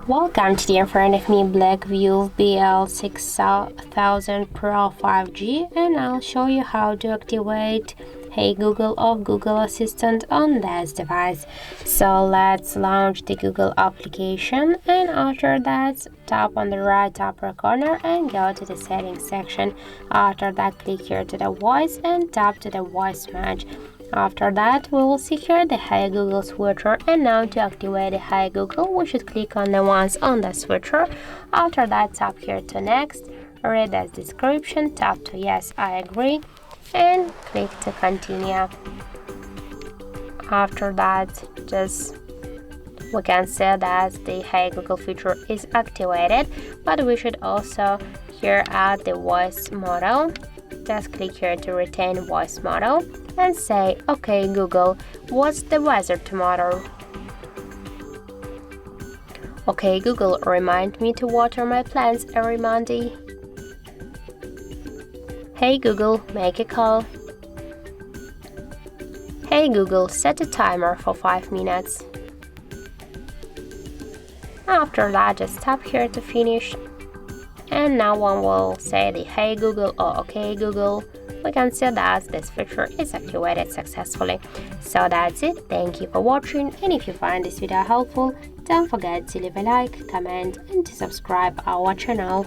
Welcome to the in front of me BLACKVIEW BL6000 Pro 5G, and I'll show you how to activate Hey Google of Google Assistant on this device. So let's launch the Google application, and after that tap on the right upper corner and go to the settings section. After that click here to the voice and tap to the voice match. After that, we will see here the Hey Google switcher, and now to activate the Hey Google, we should click on the ones on the switcher. After that, tap here to next, read the description, tap to yes, I agree, and click to continue. After that, we can say that the Hey Google feature is activated, but we should also here add the voice model. Just click here to retain voice model and say, okay Google, what's the weather tomorrow? Okay Google, remind me to water my plants every Monday. Hey Google, make a call. Hey Google, set a timer for 5 minutes. After that, just tap here to finish. And now one will say the Hey Google or Okay Google. We can see that this feature is activated successfully. So that's it. Thank you for watching, and if you find this video helpful, don't forget to leave a like, comment and to subscribe our channel.